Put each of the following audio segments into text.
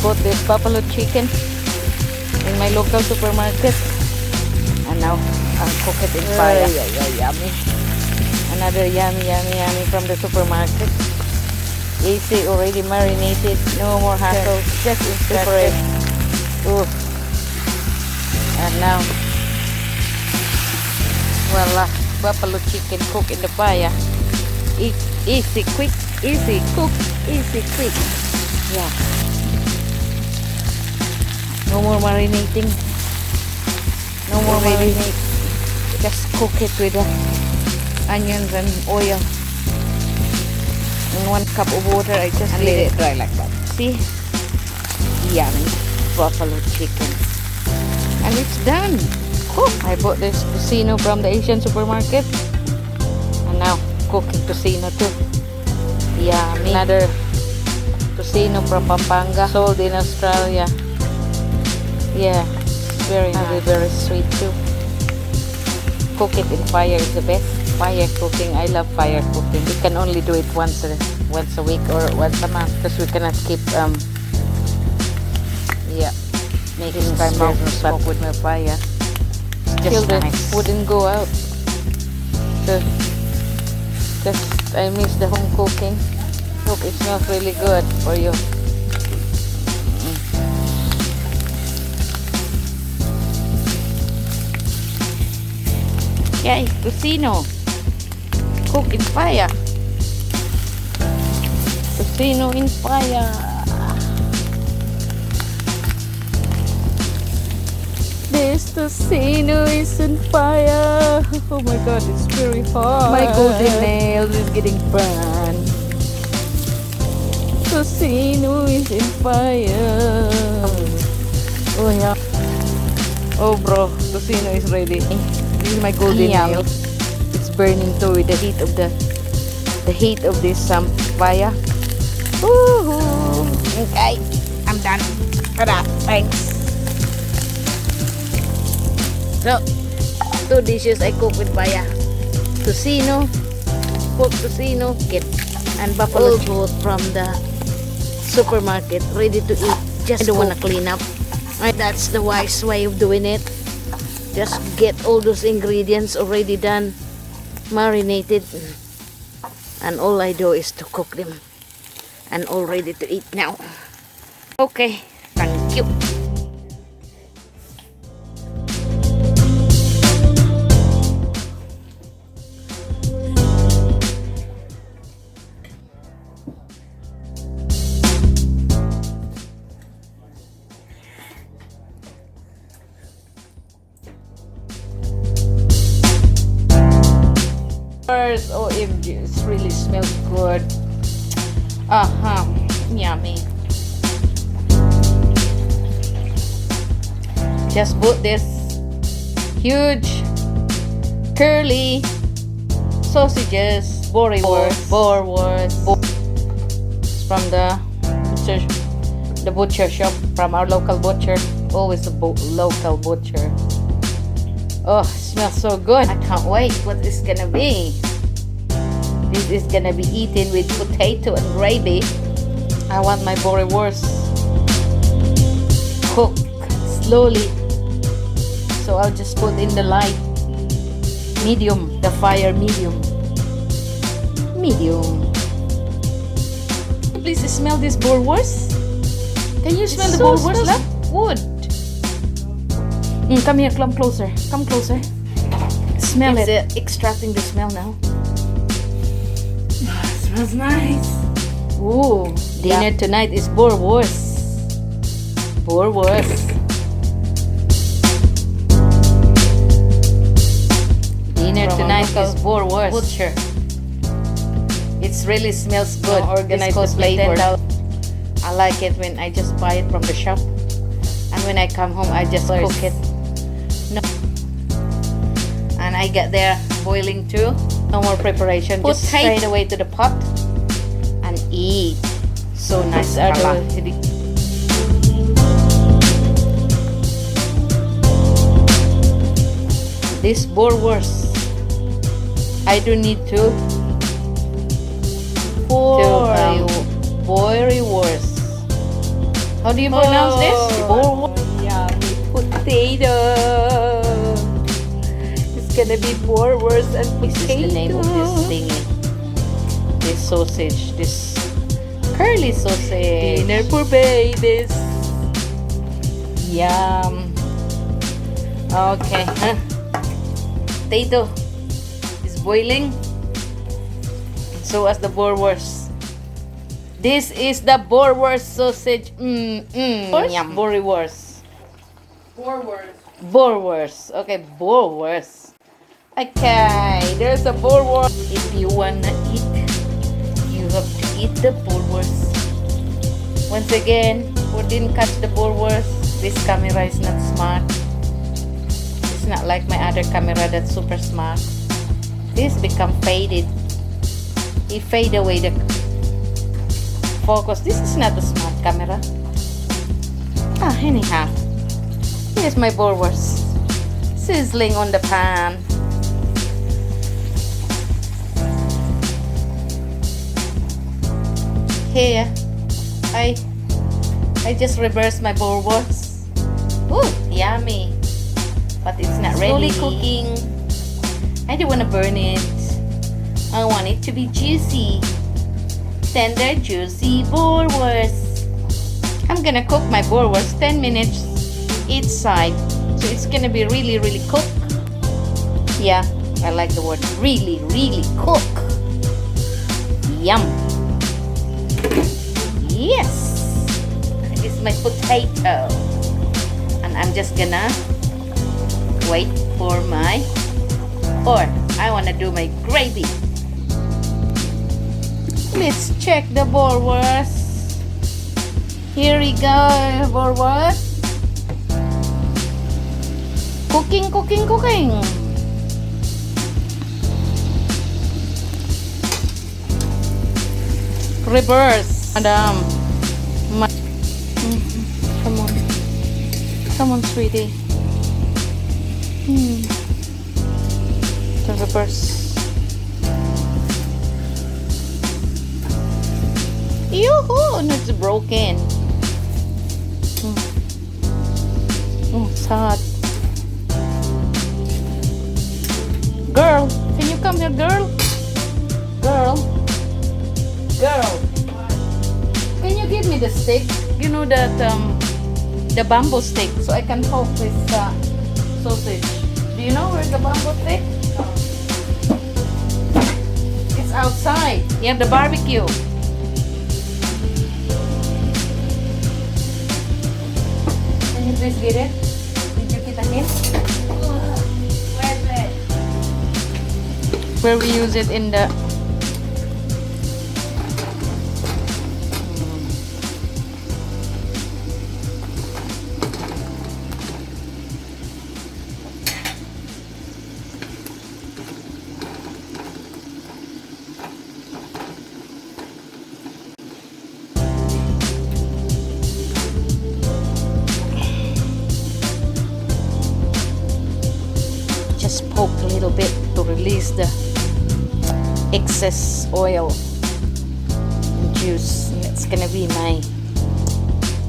bought this buffalo chicken in my local supermarket, and now I'll cook it in fire. Yummy. Another yummy from the supermarket. Easy, already marinated, no more hassle, just separate. Ooh. And now, voila, buffalo chicken cooked in the fire. Easy, quick, easy, cook, easy, quick. Yeah. No more marinating. No more marinate. Just cook it with the onions and oil. In 1 cup of water, I just let it dry like that. See? Yummy buffalo chicken. And it's done. Cook. I bought this Tocino from the Asian supermarket. And now, cooking Tocino too. Yummy. Another Tocino from Pampanga, sold in Australia. Yeah, very nice. Very sweet too. Cook it in fire is the best. Fire cooking, I love fire cooking. We can only do it once a week or once a month, because we cannot keep making smoke with my fire. Just nice. Wouldn't go out. So just I miss the home cooking. Look, it smells really good for you. Yay, Tocino. Cook in fire. Tocino in fire. This Tocino is in fire. Oh my god, it's very hot. My golden nails is getting burned. Tocino is in fire. Oh yeah. Oh bro, Tocino is ready. This is my golden nails. It's burning too with the heat of this fire. Woohoo! Okay, I'm done. Ta-da! Thanks. So, 2 dishes I cook with fire. Tocino, pork Tocino, and buffalo both from the supermarket, ready to eat. Just don't wanna clean up. Right, that's the wise way of doing it. Just get all those ingredients already done, marinated, and all I do is to cook them, and all ready to eat now. Okay, thank you. OMG, it really smells good. Yummy. Just bought this huge curly sausages, Boerewors from the butcher shop, from our local butcher. Always a local butcher. Oh, it smells so good. I can't wait. What is gonna be? This is gonna be eaten with potato and gravy. I want my Boerewors cook slowly. So I'll just put in the light. Medium. The fire medium. Medium. Please smell this Boerewors. Can you smell the Boerewors? Wood. Come here, come closer. Come closer. Smell it. It's extracting the smell now. Oh, it smells nice. Ooh, dinner tonight is Boerewors. Boerewors. Dinner tonight is Boerewors. Butcher. It really smells good. Organized the flavor. I like it when I just buy it from the shop, and when I come home I just cook it. No. And I get there boiling too. No more preparation. Just straight away to the pot and eat. So nice. This Boerewors, I do need to Boerewors. How do you pronounce this? Boerewors. Yummy potato. It's gonna be Boerewors and This potato. is the name of this thingy. This sausage. This curly sausage. Dinner for babies. Yum. Okay. Potato is boiling. So as the Boerewors. This is the Boerewors sausage. Yum. Boerewors. Boerewors. Boerewors. Okay, Boerewors. Okay, there's a Boerewors. If you wanna eat, you have to eat the Boerewors. Once again, who didn't catch the Boerewors, this camera is not smart. It's not like my other camera that's super smart. This become faded. It fade away the focus. This is not a smart camera. Anyhow, here's my Boerewors sizzling on the pan. Here, I just reversed my Boerewors. Ooh, yummy! But it's not ready. Slowly cooking. I don't want to burn it. I want it to be juicy. Tender, juicy Boerewors. I'm gonna cook my Boerewors 10 minutes each side. So it's gonna be really, really cooked. Yeah, I like the word really, really cook. Yum. Yes. It's my potato. And I'm just gonna wait for I wanna do my gravy. Let's check the Boerewors. Here we go, Boerewors. Cooking, cooking, cooking. Reverse, madam. Come on. Come on, sweetie. The reverse. Yoo-hoo! And it's broken. Oh, it's hot. Girl, can you come here, girl? Girl. Girl. Can you give me the stick? You know that, the bamboo stick, so I can poke this sausage. Do you know where's the bamboo stick? It's outside. You have the barbecue. Can you please get it? Did you get a hint? Where's it? Where we use it in the... Just poke a little bit to release the excess oil and juice. And it's gonna be my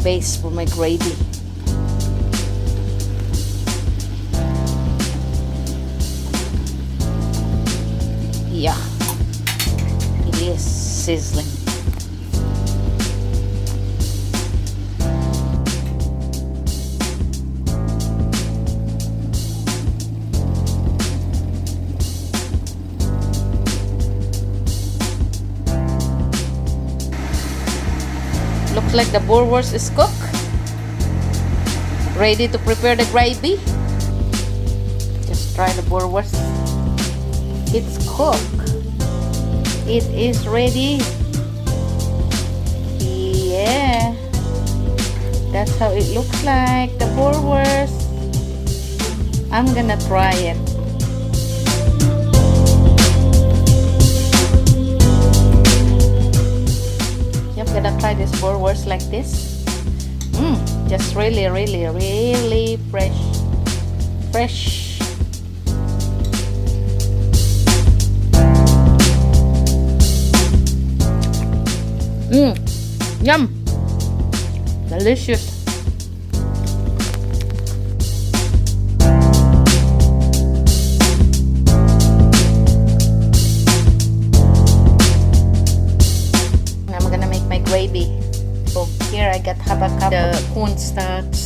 base for my gravy. Yeah, it is sizzling. Looks like the Boerewors is cooked. Ready to prepare the gravy. Just try the Boerewors. It's cooked. It is ready. Yeah. That's how it looks like, the Boerewors. I'm gonna try it. I'm gonna try this Boerewors like this. Just really, really, really fresh. Fresh. Yum. Delicious. I'm gonna make my gravy. So here I got half a cup of cornstarch,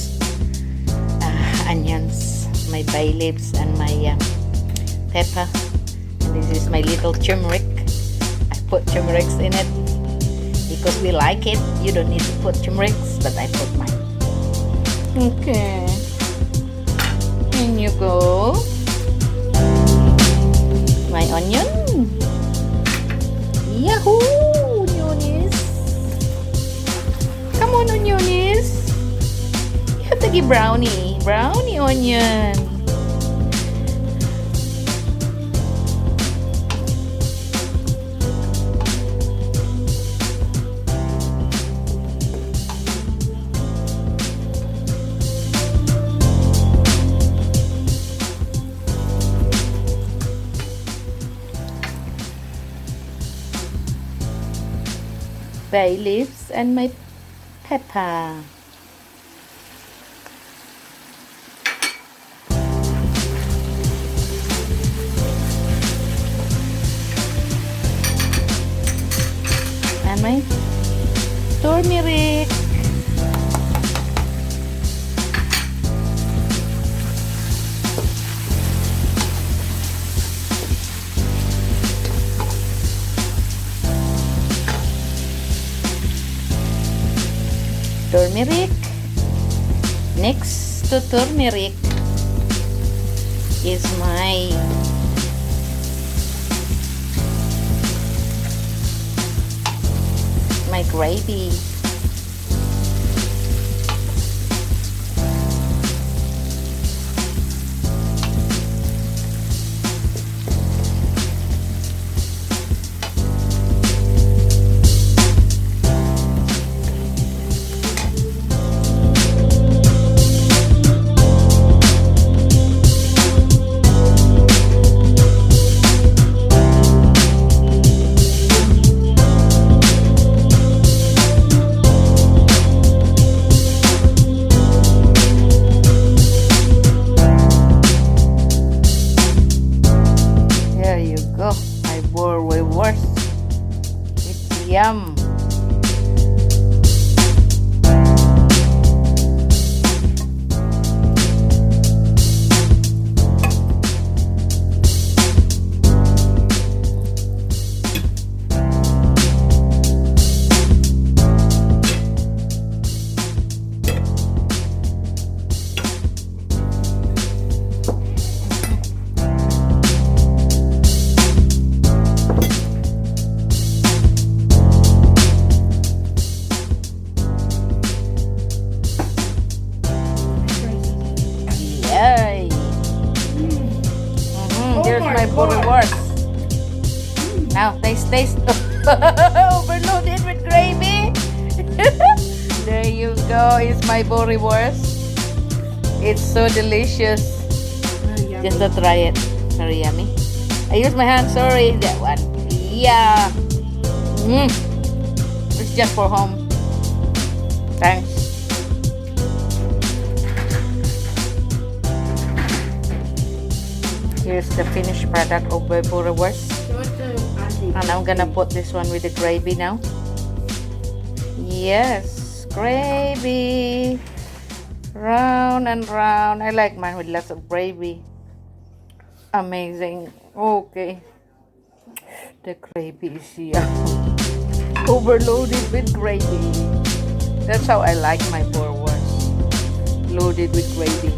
onions, my bay leaves, and my pepper. And this is my little turmeric. I put turmerics in it because we like it. You don't need to put turmerics, but I put mine. Okay. In you go. My onion. Yahoo! Oniones. Come on, oniones. You have to give brownie. Brownie onion. Bay leaves and my pepper. And my turmeric. Turmeric. Next to turmeric is my gravy. My Boerewors. It's yum. Here's my Boerewors. Now taste. Overloaded with gravy. There you go. It's my Boerewors. It's so delicious. Just to try it. Very yummy. I use my hand. Sorry, that one. Yeah. It's just for home. Thanks. Here's the finished product of my Boerewors. And I'm gonna put this one with the gravy now. Yes, gravy. Round and round. I like mine with lots of gravy. Amazing. Okay. The gravy is here. Overloaded with gravy. That's how I like my Boerewors. Loaded with gravy.